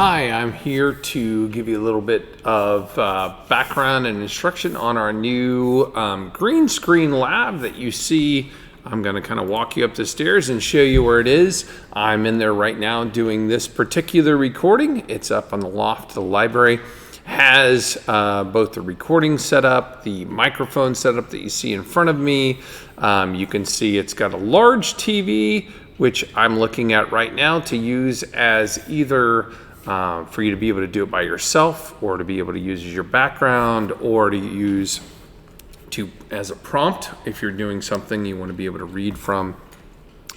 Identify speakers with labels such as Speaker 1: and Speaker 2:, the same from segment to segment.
Speaker 1: Hi, I'm here to give you a little bit of background and instruction on our new Greenscreen Lab that you see. I'm going to kind of walk you up the stairs and show you where it is. I'm in there right now doing this particular recording. It's up on the loft of the library. Has both the recording setup, the microphone setup that you see in front of me. You can see it's got a large TV, which I'm looking at right now to use as either for you to be able to do it by yourself, or to be able to use as your background, or to use as a prompt if you're doing something you want to be able to read from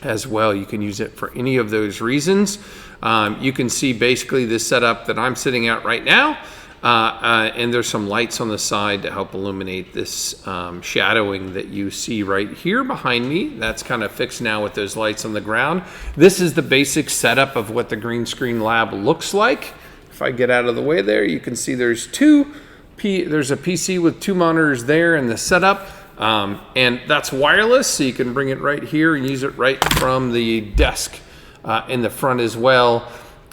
Speaker 1: as well. You can use it for any of those reasons. You can see basically the setup that I'm sitting at right now. And there's some lights on the side to help illuminate this shadowing that you see right here behind me. That's kind of fixed now with those lights on the ground. This is the basic setup of what the Greenscreen Lab looks like. If I get out of the way there, you can see there's there's a PC with two monitors there in the setup. And that's wireless, so you can bring it right here and use it right from the desk in the front as well.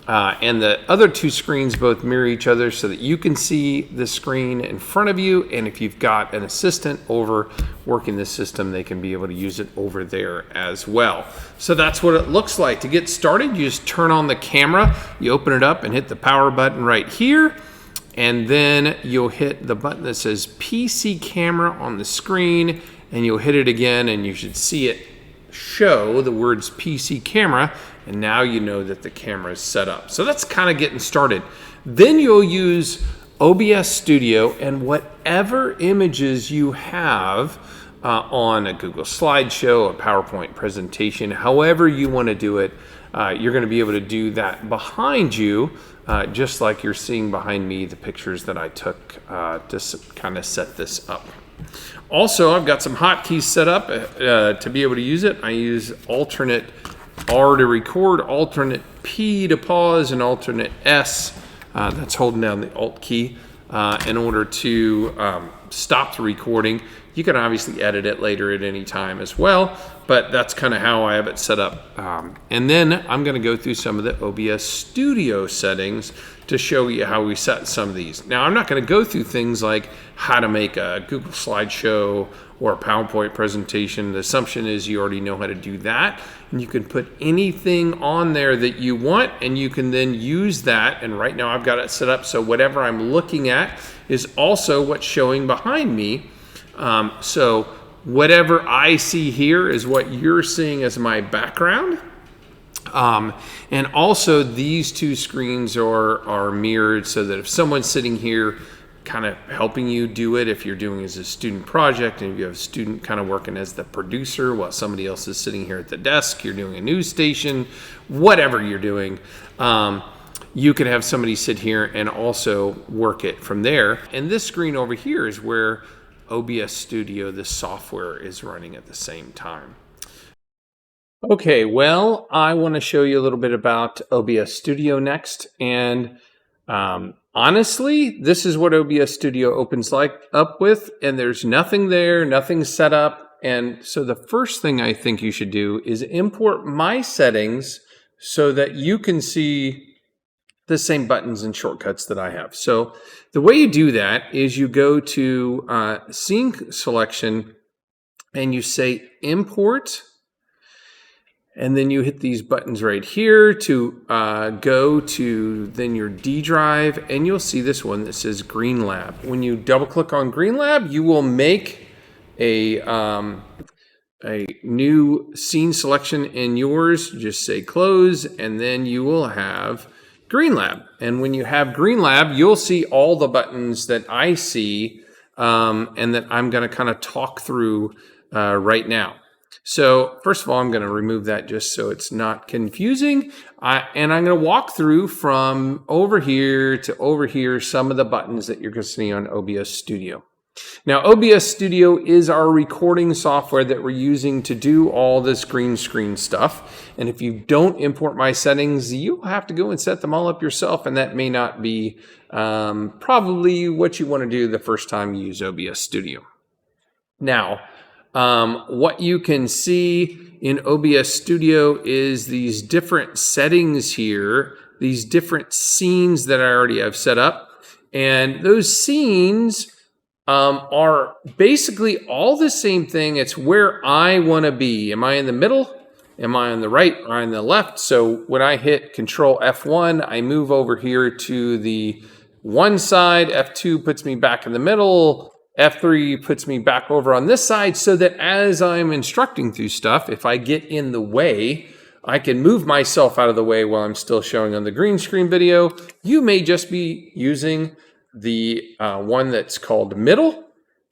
Speaker 1: And the other two screens both mirror each other so that you can see the screen in front of you. And if you've got an assistant over working the system, they can be able to use it over there as well. So that's what it looks like. To get started, you just turn on the camera, you open it up and hit the power button right here. And then you'll hit the button that says PC camera on the screen, and you'll hit it again and you should see it show the words PC camera, and now you know that the camera is set up. So that's kind of getting started. Then you'll use OBS Studio, and whatever images you have on a Google slideshow, a PowerPoint presentation, however you want to do it, you're going to be able to do that behind you, just like you're seeing behind me the pictures that I took to kind of set this up. Also, I've got some hotkeys set up to be able to use it. I use alternate R to record, alternate P to pause, and alternate S, that's holding down the Alt key, in order to stop the recording. You can obviously edit it later at any time as well, but that's kind of how I have it set up. And then I'm going to go through some of the OBS Studio settings to show you how we set some of these. Now, I'm not going to go through things like how to make a Google slideshow or a PowerPoint presentation. The assumption is you already know how to do that, and you can put anything on there that you want, and you can then use that. And right now I've got it set up so whatever I'm looking at is also what's showing behind me. So whatever I see here is what you're seeing as my background. And also these two screens are mirrored so that if someone's sitting here kind of helping you do it, if you're doing as a student project and you have a student kind of working as the producer while somebody else is sitting here at the desk, you're doing a news station, whatever you're doing, you can have somebody sit here and also work it from there. And this screen over here is where OBS Studio, the software, is running at the same time. Okay, well, I want to show you a little bit about OBS Studio next. And honestly, this is what OBS Studio opens up with, and there's nothing there, nothing set up. And so the first thing I think you should do is import my settings so that you can see the same buttons and shortcuts that I have. So the way you do that is you go to Scene Selection and you say Import, and then you hit these buttons right here to go to then your D drive, and you'll see this one that says Green Lab. When you double click on Green Lab, you will make a new scene selection in yours. Just say close, and then you will have Green Lab. And when you have Green Lab, you'll see all the buttons that I see and that I'm going to kind of talk through right now. So first of all, I'm going to remove that just so it's not confusing. And I'm going to walk through from over here to over here some of the buttons that you're going to see on OBS Studio. Now, OBS Studio is our recording software that we're using to do all this green screen stuff. And if you don't import my settings, you'll have to go and set them all up yourself. And that may not be probably what you want to do the first time you use OBS Studio. Now, what you can see in OBS Studio is these different settings here these different scenes that I already have set up. And those scenes are basically all the same thing. It's where I want to be. Am I in the middle? Am I on the right or on the left? So when I hit Control F1, I move over here to the one side. F2 puts me back in the middle. F3 puts me back over on this side, so that as I'm instructing through stuff, if I get in the way, I can move myself out of the way while I'm still showing on the green screen video. You may just be using the one that's called middle,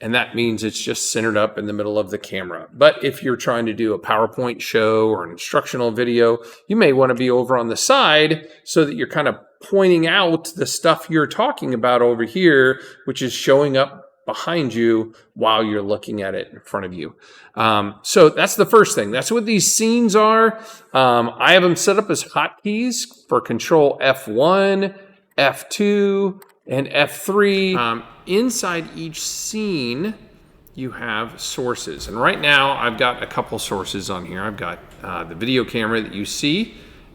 Speaker 1: and that means it's just centered up in the middle of the camera. But if you're trying to do a PowerPoint show or an instructional video, you may want to be over on the side so that you're kind of pointing out the stuff you're talking about over here, which is showing up behind you while you're looking at it in front of you. So that's the first thing. That's what these scenes are. I have them set up as hotkeys for Control F1, F2, and F3. Inside each scene, you have sources. And right now, I've got a couple sources on here. I've got the video camera that you see.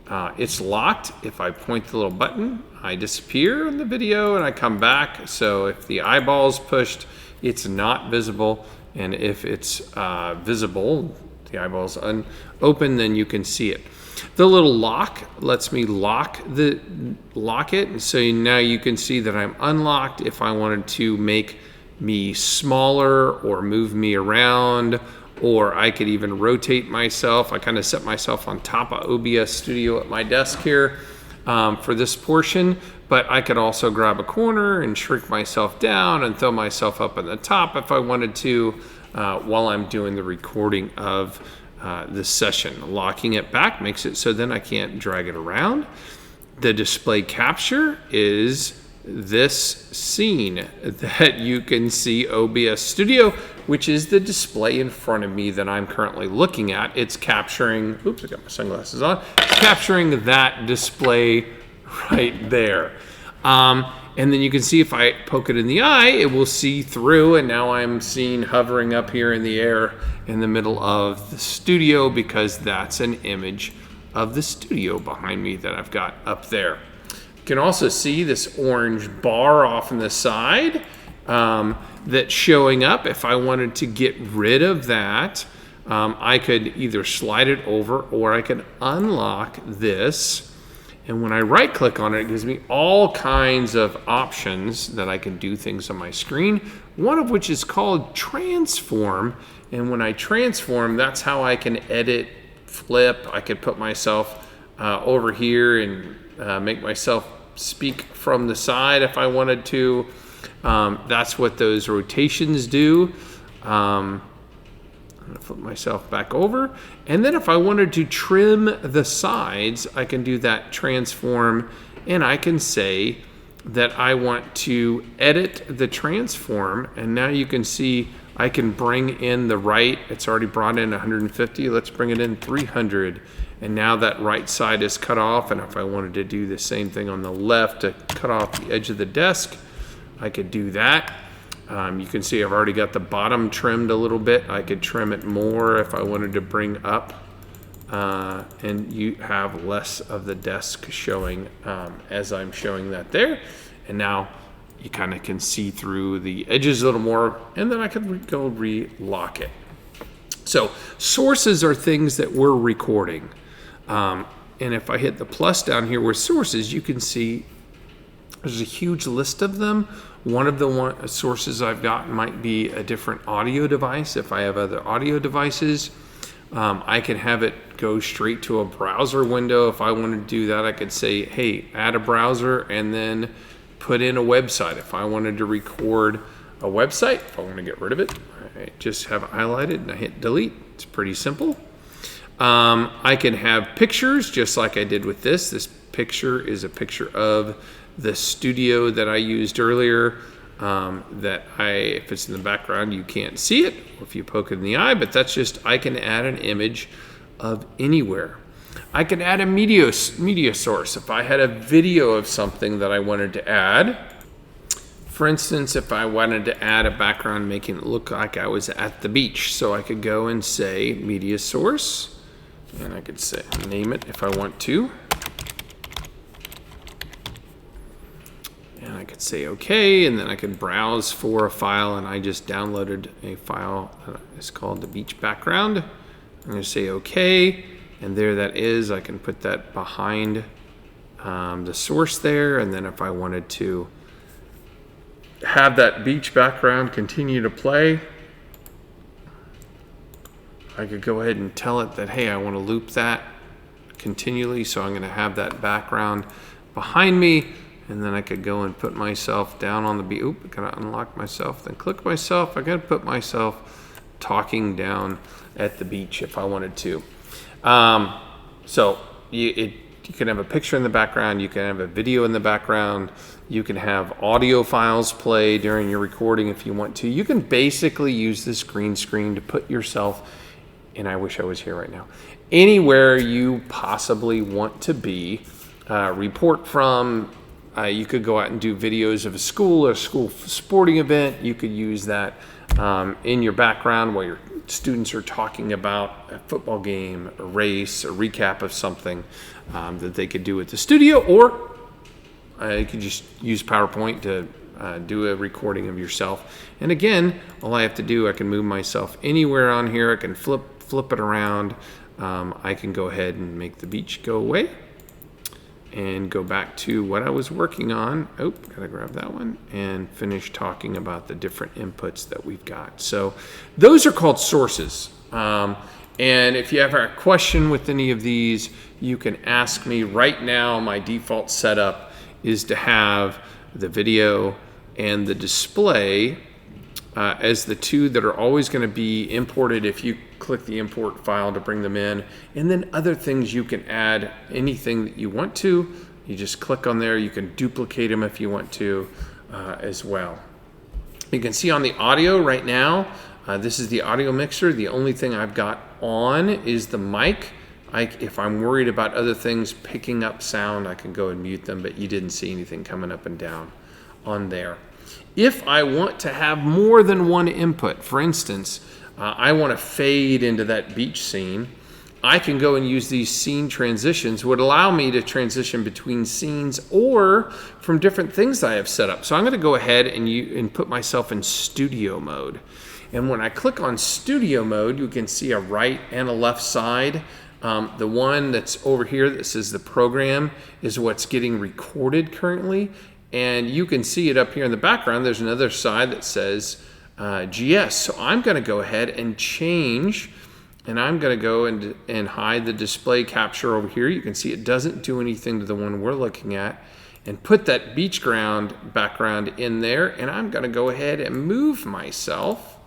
Speaker 1: It's locked. If I point the little button, I disappear in the video and I come back. So if the eyeball's pushed, it's not visible. And if it's visible, the eyeball's open, then you can see it. The little lock lets me lock it. And so now you can see that I'm unlocked. If I wanted to make me smaller or move me around, or I could even rotate myself. I kind of set myself on top of OBS Studio at my desk here for this portion, but I could also grab a corner and shrink myself down and throw myself up on the top if I wanted to while I'm doing the recording of this session. Locking it back makes it so then I can't drag it around. The display capture is this scene that you can see OBS Studio, which is the display in front of me that I'm currently looking at. It's capturing, oops, I got my sunglasses on. It's capturing that display right there. And then you can see if I poke it in the eye, it will see through, and now I'm seen hovering up here in the air in the middle of the studio, because that's an image of the studio behind me that I've got up there. You can also see this orange bar off on the side that's showing up. If I wanted to get rid of that, I could either slide it over or I could unlock this. And when I right click on it, it gives me all kinds of options that I can do things on my screen, one of which is called transform. And when I transform, that's how I can edit, flip. I could put myself over here and make myself speak from the side if I wanted to. That's what those rotations do. I'm going to flip myself back over. And then if I wanted to trim the sides, I can do that transform, and I can say that I want to edit the transform. And now you can see I can bring in the right. It's already brought in 150. Let's bring it in 300. And now that right side is cut off. And if I wanted to do the same thing on the left to cut off the edge of the desk, I could do that. You can see I've already got the bottom trimmed a little bit. I could trim it more if I wanted to bring up, and you have less of the desk showing as I'm showing that there. And now you kind of can see through the edges a little more, and then I could go re-lock it. So sources are things that we're recording. And if I hit the plus down here where sources, you can see there's a huge list of them. One of the sources I've got might be a different audio device. If I have other audio devices, I can have it go straight to a browser window. If I wanted to do that, I could say, hey, add a browser, and then put in a website. If I wanted to record a website, if I want to get rid of it, I just have it highlighted and I hit delete. It's pretty simple. I can have pictures just like I did with this. This picture is a picture of the studio that I used earlier, if it's in the background, you can't see it, or if you poke it in the eye, but that's just, I can add an image of anywhere. I can add a media source. If I had a video of something that I wanted to add, for instance, if I wanted to add a background making it look like I was at the beach, so I could go and say media source, and I could say, name it if I want to. I could say okay, and then I could browse for a file, and I just downloaded a file. It's called the beach background. I'm going to say okay, and there that is. I can put that behind the source there, and then if I wanted to have that beach background continue to play, I could go ahead and tell it that, hey, I want to loop that continually, so I'm going to have that background behind me, and then I could go and put myself down on the beach. Oop, gotta unlock myself, then click myself. I gotta put myself talking down at the beach if I wanted to. So you can have a picture in the background, you can have a video in the background, you can have audio files play during your recording if you want to. You can basically use this green screen to put yourself, and I wish I was here right now, anywhere you possibly want to be. Report from, you could go out and do videos of a school sporting event. You could use that in your background while your students are talking about a football game, a race, a recap of something that they could do at the studio, or you could just use PowerPoint to do a recording of yourself. And again, all I have to do, I can move myself anywhere on here. I can flip it around. I can go ahead and make the beach go away and go back to what I was working on. Oh, gotta grab that one and finish talking about the different inputs that we've got. So those are called sources. And if you have a question with any of these, you can ask me. Right now, my default setup is to have the video and the display as the two that are always going to be imported if you click the import file to bring them in. And then other things you can add anything that you want to. You just click on there. You can duplicate them if you want to as well. You can see on the audio right now, this is the audio mixer. The only thing I've got on is the mic. If I'm worried about other things picking up sound, I can go and mute them, but you didn't see anything coming up and down on there. If I want to have more than one input, for instance, I want to fade into that beach scene, I can go and use these scene transitions, would allow me to transition between scenes or from different things I have set up. So I'm going to go ahead and put myself in studio mode. And when I click on studio mode, you can see a right and a left side. The one that's over here that says the program is what's getting recorded currently. And you can see it up here in the background. There's another side that says GS. So I'm going to go ahead and change, and I'm going to go and hide the display capture over here. You can see it doesn't do anything to the one we're looking at, and put that beach background in there. And I'm going to go ahead and move myself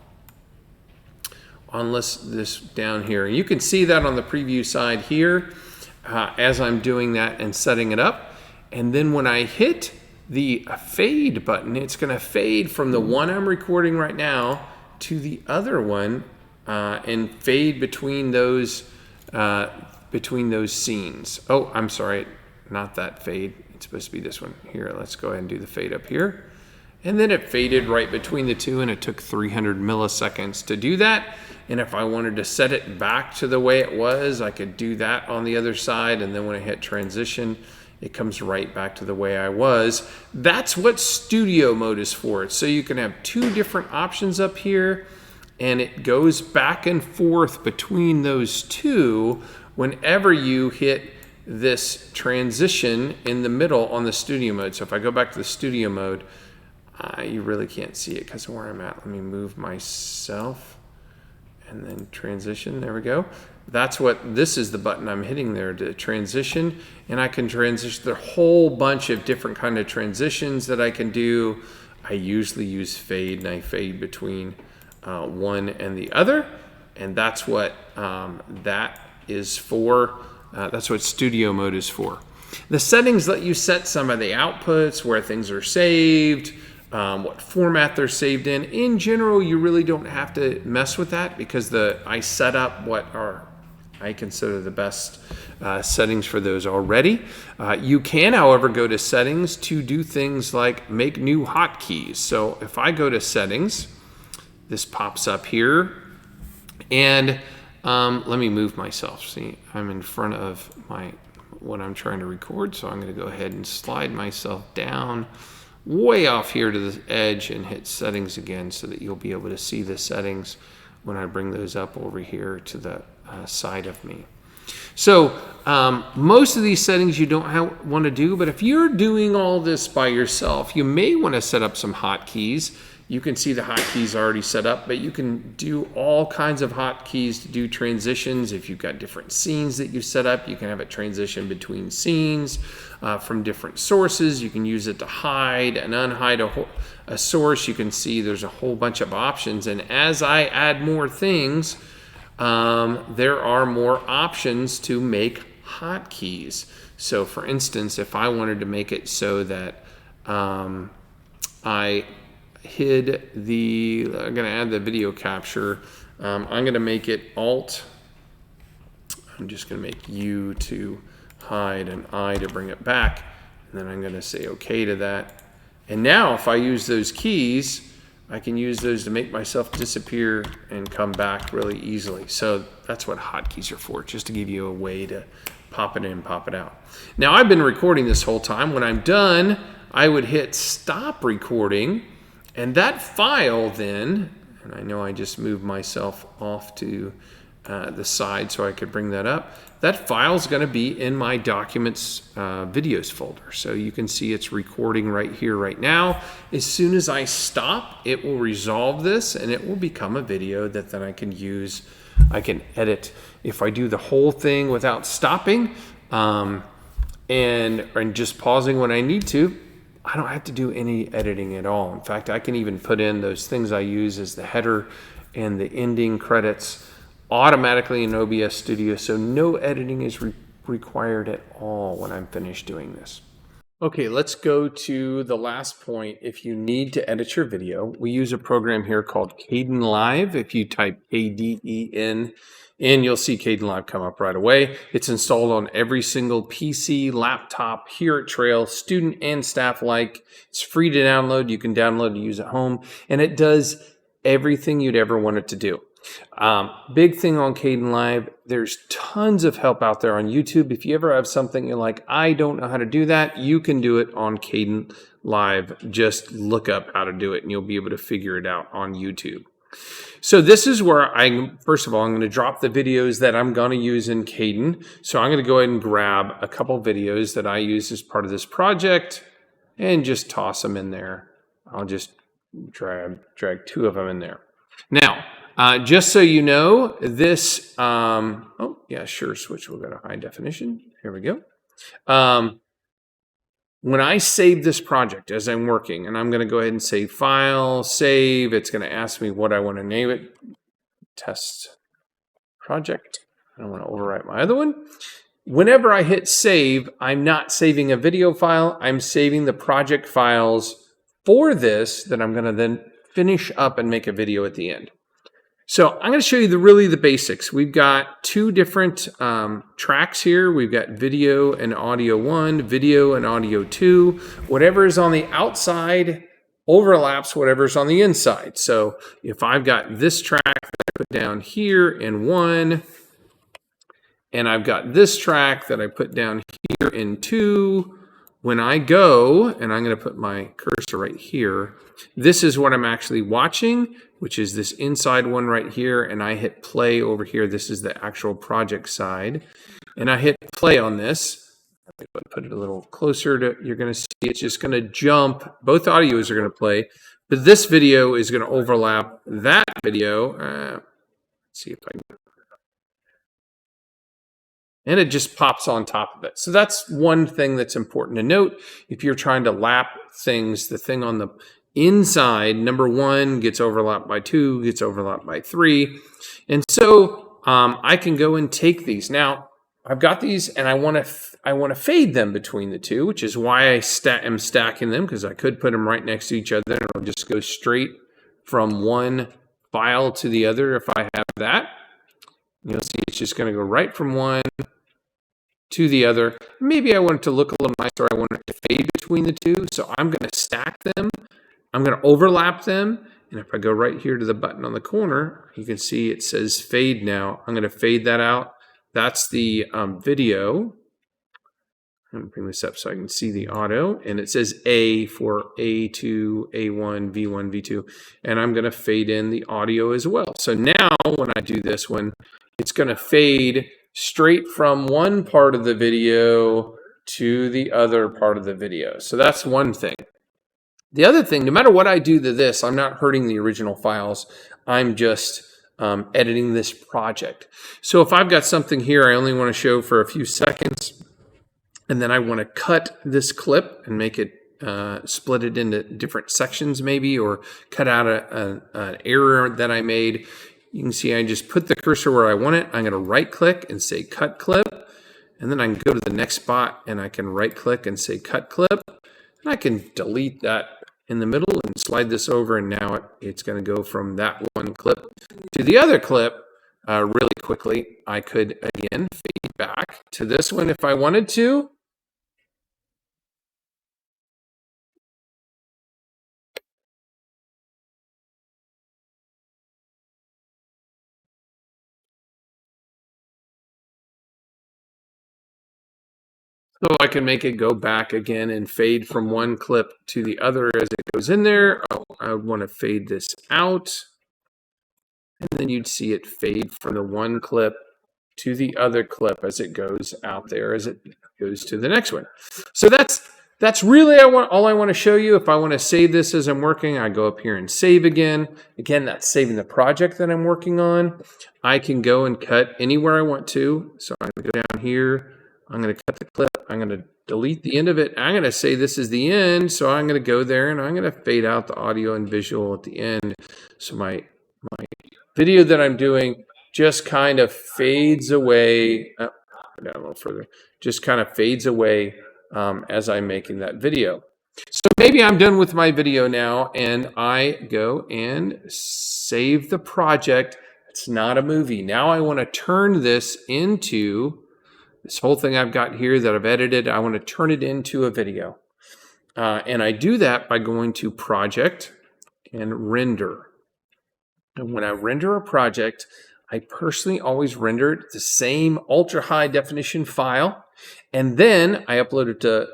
Speaker 1: on this down here. And you can see that on the preview side here as I'm doing that and setting it up. And then when I hit the fade button, it's going to fade from the one I'm recording right now to the other one and fade between those scenes. Oh, I'm sorry, not that fade. It's supposed to be this one. Here, let's go ahead and do the fade up here. And then it faded right between the two, and it took 300 milliseconds to do that. And if I wanted to set it back to the way it was, I could do that on the other side. And then when I hit transition, it comes right back to the way I was. That's what studio mode is for. So you can have two different options up here, and it goes back and forth between those two whenever you hit this transition in the middle on the studio mode. So if I go back to the studio mode, you really can't see it because of where I'm at. Let me move myself and then transition. There we go. This is the button I'm hitting there to transition, and I can transition. There are a whole bunch of different kind of transitions that I can do. I usually use fade, and I fade between one and the other, and that's what that is for. That's what studio mode is for. The settings let you set some of the outputs, where things are saved, what format they're saved in. In general, you really don't have to mess with that because I set up what I consider the best settings for those already. You can, however, go to settings to do things like make new hotkeys. So if I go to settings, this pops up here, and let me move myself. See, I'm in front of what I'm trying to record, so I'm going to go ahead and slide myself down way off here to the edge and hit settings again so that you'll be able to see the settings when I bring those up over here to the side of me. So most of these settings you don't want to do, but if you're doing all this by yourself, you may want to set up some hotkeys. You can see the hotkeys already set up, but you can do all kinds of hotkeys to do transitions. If you've got different scenes that you set up, you can have it transition between scenes from different sources. You can use it to hide and unhide a source. You can see there's a whole bunch of options, and as I add more things, there are more options to make hotkeys. So for instance, if I wanted to make it so that I hid the, I'm going to add the video capture, I'm going to make it Alt, I'm just going to make U to hide and I to bring it back, and then I'm going to say OK to that. And now if I use those keys, I can use those to make myself disappear and come back really easily. So that's what hotkeys are for, just to give you a way to pop it in, pop it out. Now I've been recording this whole time. When I'm done, I would hit stop recording, and that file then, and I know I just moved myself off to the side so I could bring that up, that file is going to be in my Documents Videos folder. So you can see it's recording right here, right now. As soon as I stop, it will resolve this and it will become a video that then I can use. I can edit if I do the whole thing without stopping and just pausing when I need to. I don't have to do any editing at all. In fact, I can even put in those things I use as the header and the ending credits automatically in OBS Studio, so no editing is required at all when I'm finished doing this. Okay, let's go to the last point. If you need to edit your video, we use a program here called KDENLive. If you type KDEN in, you'll see KDENLive come up right away. It's installed on every single PC, laptop, here at Trail, student and staff alike. It's free to download. You can download and use at home, and it does everything you'd ever want it to do. Big thing on KDENLive, there's tons of help out there on YouTube. If you ever have something you're like, I don't know how to do that, you can do it on KDENLive. Just look up how to do it and you'll be able to figure it out on YouTube. So this is where first of all, I'm going to drop the videos that I'm going to use in Kden. So I'm going to go ahead and grab a couple videos that I use as part of this project and just toss them in there. I'll just drag two of them in there. Now, just so you know, this, oh yeah, sure, switch, we'll go to high definition. Here we go. When I save this project as I'm working, and I'm going to go ahead and say file, save, it's going to ask me what I want to name it. Test project. I don't want to overwrite my other one. Whenever I hit save, I'm not saving a video file. I'm saving the project files for this that I'm going to then finish up and make a video at the end. So I'm going to show you really the basics. We've got two different tracks here. We've got video and audio 1, video and audio 2. Whatever is on the outside overlaps whatever's on the inside. So if I've got this track that I put down here in 1, and I've got this track that I put down here in 2, when I go, and I'm going to put my cursor right here, this is what I'm actually watching, which is this inside one right here, and I hit play over here. This is the actual project side, and I hit play on this. Put it a little closer to, you're going to see it's just going to jump. Both audios are going to play, but this video is going to overlap that video. Let's see if I can. And it just pops on top of it. So that's one thing that's important to note. If you're trying to lap things, the thing on the inside, number 1 gets overlapped by 2, gets overlapped by 3. And so I can go and take these. Now, I've got these and I want to fade them between the two, which is why I am stacking them, because I could put them right next to each other and it'll just go straight from one file to the other if I have that. You'll see it's just going to go right from one to the other. Maybe I want it to look a little nicer. I want it to fade between the two. So I'm going to stack them. I'm going to overlap them. And if I go right here to the button on the corner, you can see it says fade now. I'm going to fade that out. That's the video. I'm going to bring this up so I can see the auto, and it says A for A2, A1, V1, V2, and I'm going to fade in the audio as well. So now when I do this one, it's going to fade straight from one part of the video to the other part of the video. So that's one thing. The other thing, no matter what I do to this, I'm not hurting the original files. I'm just editing this project. So if I've got something here I only want to show for a few seconds, and then I want to cut this clip and make it split it into different sections maybe, or cut out an error that I made. You can see I just put the cursor where I want it. I'm going to right click and say cut clip. And then I can go to the next spot and I can right click and say cut clip. And I can delete that in the middle and slide this over. And now it's going to go from that one clip to the other clip really quickly. I could again fade back to this one if I wanted to. So I can make it go back again and fade from one clip to the other as it goes in there. Oh, I would want to fade this out. And then you'd see it fade from the one clip to the other clip as it goes out there, as it goes to the next one. So that's really all I want to show you. If I want to save this as I'm working, I go up here and save again. Again, that's saving the project that I'm working on. I can go and cut anywhere I want to. So I'm going to go down here. I'm going to cut the clip. I'm going to delete the end of it. I'm going to say this is the end. So I'm going to go there and I'm going to fade out the audio and visual at the end. So my video that I'm doing just kind of fades away. Down a little further. Just kind of fades away as I'm making that video. So maybe I'm done with my video now and I go and save the project. It's not a movie. Now I want to turn this into this whole thing I've got here that I've edited. I want to turn it into a video. And I do that by going to Project and Render. And when I render a project, I personally always render it the same ultra high definition file. And then I upload it to,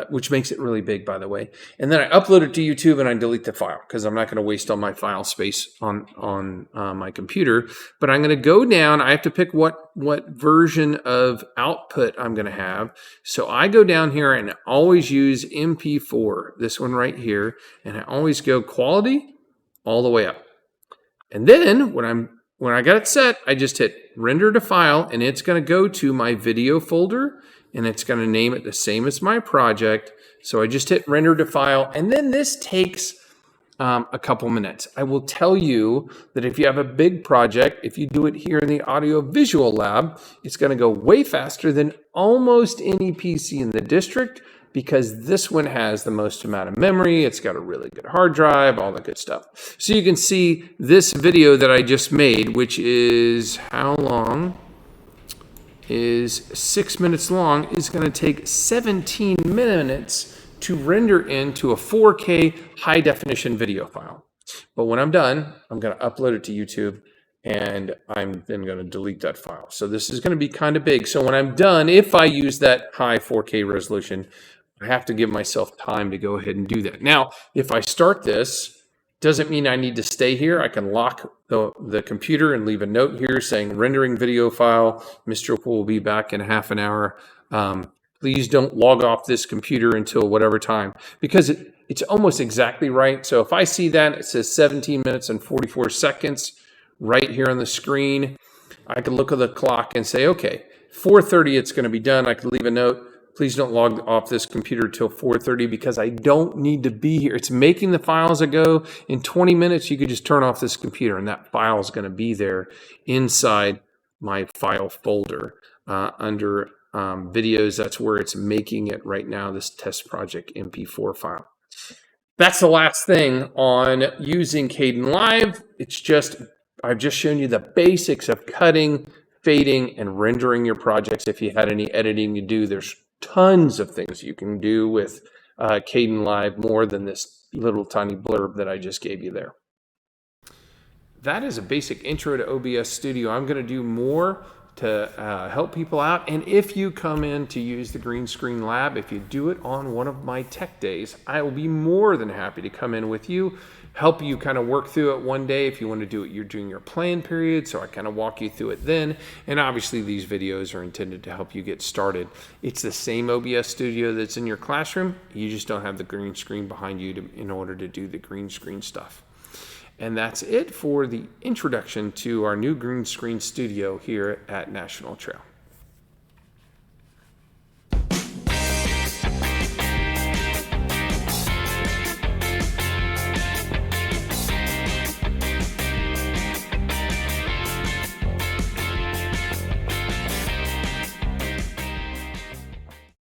Speaker 1: which makes it really big, by the way. And then I upload it to YouTube and I delete the file because I'm not going to waste all my file space on my computer. But I'm going to go down. I have to pick what version of output I'm going to have. So I go down here and always use MP4, this one right here. And I always go quality all the way up. And then when I got it set, I just hit render to file and it's going to go to my video folder and it's going to name it the same as my project. So I just hit render to file and then this takes a couple minutes. I will tell you that if you have a big project, if you do it here in the Audio Visual Lab, it's going to go way faster than almost any PC in the district because this one has the most amount of memory. It's got a really good hard drive, all the good stuff. So you can see this video that I just made, which is how long? Is 6 minutes long, is going to take 17 minutes to render into a 4K high definition video file. But when I'm done, I'm going to upload it to YouTube and I'm then going to delete that file. So this is going to be kind of big. So when I'm done, if I use that high 4K resolution, I have to give myself time to go ahead and do that. Now, if I start this, doesn't mean I need to stay here. I can lock the computer and leave a note here saying rendering video file. Mr. will be back in half an hour. Please don't log off this computer until whatever time, because it's almost exactly right. So if I see that, it says 17 minutes and 44 seconds right here on the screen. I can look at the clock and say, okay, 4:30 it's going to be done. I can leave a note. Please don't log off this computer till 4:30 because I don't need to be here. It's making the files that go. In 20 minutes, you could just turn off this computer and that file is going to be there inside my file folder under videos. That's where it's making it right now, this test project MP4 file. That's the last thing on using KDENLive. I've just shown you the basics of cutting, fading, and rendering your projects. If you had any editing to do, there's tons of things you can do with KDENLive, more than this little tiny blurb that I just gave you there. That is a basic intro to OBS Studio. I'm going to do more to help people out. And if you come in to use the Greenscreen Lab, if you do it on one of my tech days, I will be more than happy to come in with you, help you kind of work through it one day if you want to do it you're doing your plan period, so I kind of walk you through it then. And obviously these videos are intended to help you get started. It's the same OBS Studio that's in your classroom, you just don't have the green screen behind you in order to do the green screen stuff. And that's it for the introduction to our new Greenscreen Studio here at National Trail.